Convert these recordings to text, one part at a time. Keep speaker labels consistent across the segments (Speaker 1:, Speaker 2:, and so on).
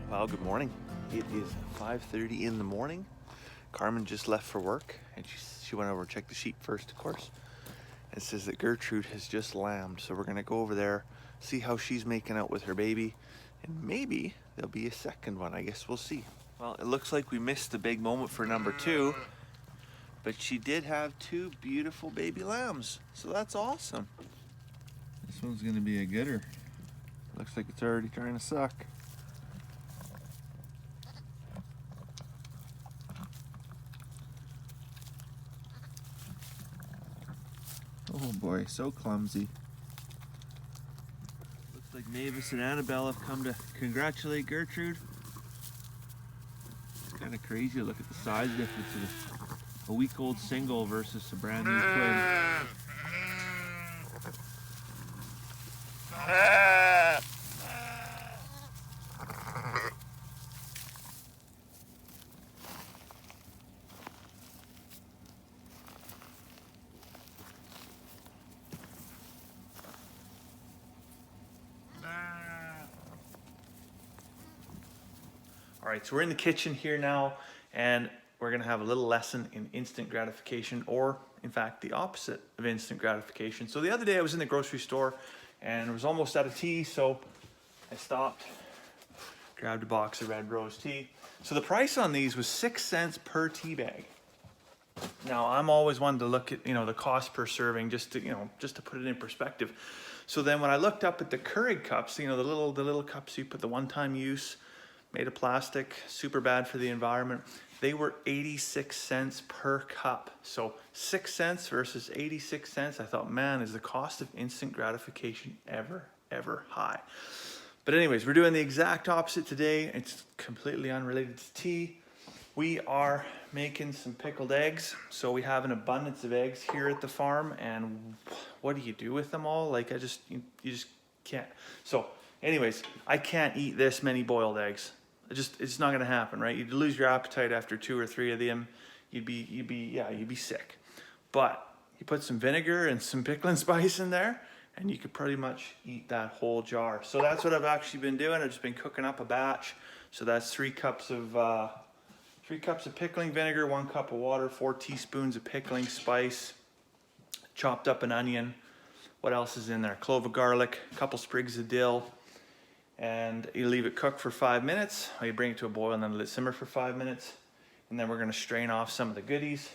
Speaker 1: Well, good morning. It is 5:30 in the morning. Carmen just left for work, and she went over to check the sheep first, of course. It says that Gertrude has just lambed, so we're gonna go over there, see how she's making out with her baby, and maybe there'll be a second one. I guess we'll see. Well, it looks like we missed the big moment for number 2, but she did have 2 beautiful baby lambs, so that's awesome. This one's gonna be a gooder. Looks like it's already trying to suck. Oh boy, so clumsy. Looks like Mavis and Annabelle have come to congratulate Gertrude. It's kind of crazy to look at the size difference of a week-old single versus a brand new twin. All right, so we're in the kitchen here now, and we're gonna have a little lesson in instant gratification, or in fact, the opposite of instant gratification. So the other day I was in the grocery store and it was almost out of tea, so I stopped, grabbed a box of Red Rose tea. So the price on these was 6 cents per tea bag. Now I'm always wanted to look at, the cost per serving just to put it in perspective. So then when I looked up at the Keurig cups, the little cups you put the one-time use, made of plastic, super bad for the environment. They were 86 cents per cup. So 6 cents versus 86 cents. I thought, man, is the cost of instant gratification ever high? But anyways, we're doing the exact opposite today. It's completely unrelated to tea. We are making some pickled eggs. So we have an abundance of eggs here at the farm, and what do you do with them all? Like you just can't. So anyways, I can't eat this many boiled eggs. It's not gonna happen, right? You'd lose your appetite after 2 or 3 of them. You'd be sick. But you put some vinegar and some pickling spice in there, and you could pretty much eat that whole jar. So that's what I've actually been doing. I've just been cooking up a batch. So that's 3 cups of pickling vinegar, 1 cup of water, 4 teaspoons of pickling spice, chopped up an onion. What else is in there? Clove of garlic, a couple sprigs of dill. And you leave it cook for 5 minutes, or you bring it to a boil and then let it simmer for 5 minutes. And then we're gonna strain off some of the goodies,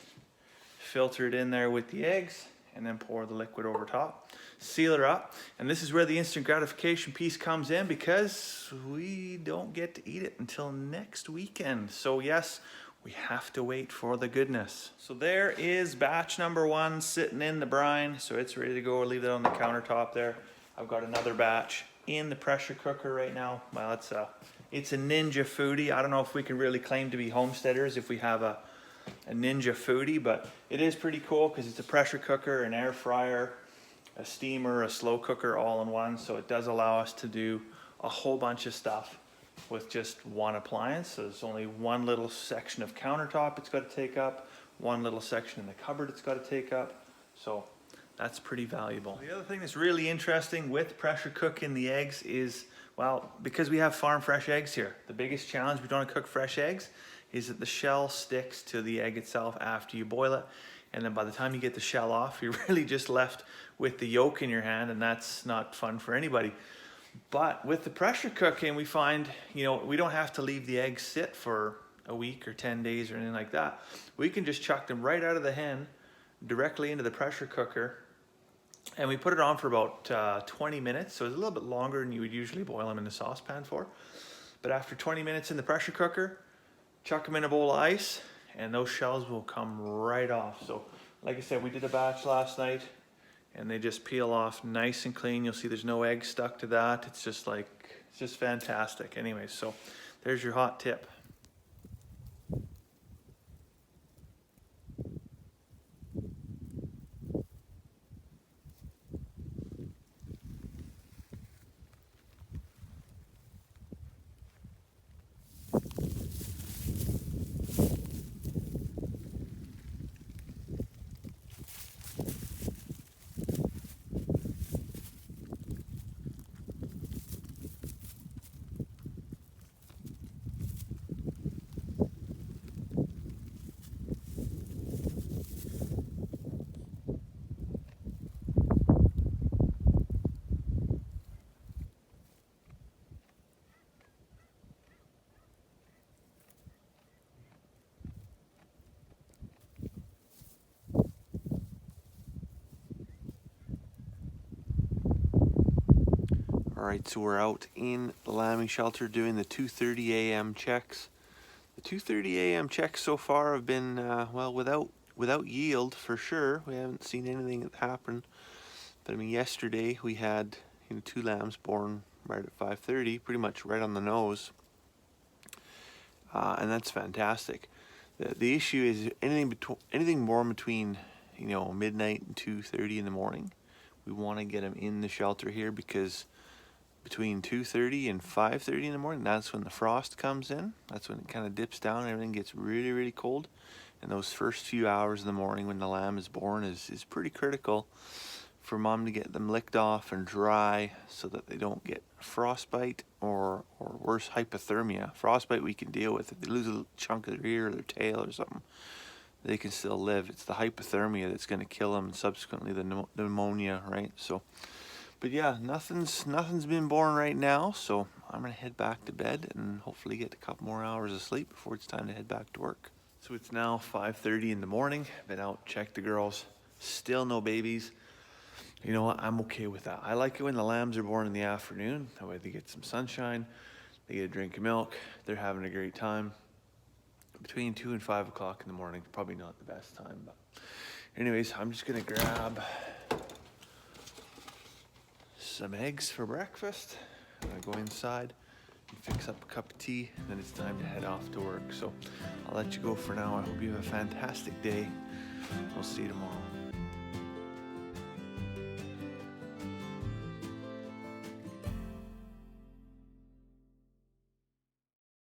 Speaker 1: filter it in there with the eggs, and then pour the liquid over top. Seal it up. And this is where the instant gratification piece comes in, because we don't get to eat it until next weekend. So yes, we have to wait for the goodness. So there is batch number 1 sitting in the brine. So it's ready to go. I'll leave it on the countertop there. I've got another batch in the pressure cooker right now. Well, it's a Ninja Foodie. I don't know if we can really claim to be homesteaders if we have a Ninja Foodie, but it is pretty cool because it's a pressure cooker, an air fryer, a steamer, a slow cooker all in one. So it does allow us to do a whole bunch of stuff with just one appliance. So there's only one little section of countertop it's got to take up, one little section in the cupboard it's got to take up. So that's pretty valuable. The other thing that's really interesting with pressure cooking the eggs is, well, because we have farm fresh eggs here, the biggest challenge we don't cook fresh eggs is that the shell sticks to the egg itself after you boil it. And then by the time you get the shell off, you're really just left with the yolk in your hand, and that's not fun for anybody. But with the pressure cooking, we find, we don't have to leave the eggs sit for a week or 10 days or anything like that. We can just chuck them right out of the hen directly into the pressure cooker. And we put it on for about 20 minutes. So it's a little bit longer than you would usually boil them in the saucepan for. But after 20 minutes in the pressure cooker, chuck them in a bowl of ice, and those shells will come right off. So like I said, we did a batch last night, and they just peel off nice and clean. You'll see there's no egg stuck to that. It's just fantastic. Anyways, so there's your hot tip. All right, so we're out in the lambing shelter doing the 2:30 a.m. checks. The 2:30 a.m. checks so far have been, well, without yield for sure. We haven't seen anything happen. But I mean, yesterday we had 2 lambs born right at 5:30, pretty much right on the nose. And that's fantastic. The issue is anything born between midnight and 2:30 in the morning. We want to get them in the shelter here because between 2:30 and 5:30 in the morning, that's when the frost comes in. That's when it kind of dips down and everything gets really, really cold. And those first few hours in the morning when the lamb is born is pretty critical for mom to get them licked off and dry so that they don't get frostbite or worse, hypothermia. Frostbite we can deal with. If they lose a chunk of their ear or their tail or something, they can still live. It's the hypothermia that's going to kill them, and subsequently the pneumonia, right? So, but yeah, nothing's been born right now, so I'm gonna head back to bed and hopefully get a couple more hours of sleep before it's time to head back to work. So it's now 5:30 in the morning. Been out, checked the girls, still no babies. You know what? I'm okay with that. I like it when the lambs are born in the afternoon. That way they get some sunshine, they get a drink of milk, they're having a great time. Between 2 and 5 o'clock in the morning, probably not the best time, but anyways, I'm just gonna grab some eggs for breakfast. I'm gonna go inside and fix up a cup of tea, and then it's time to head off to work. So I'll let you go for now. I hope you have a fantastic day. We'll see you tomorrow.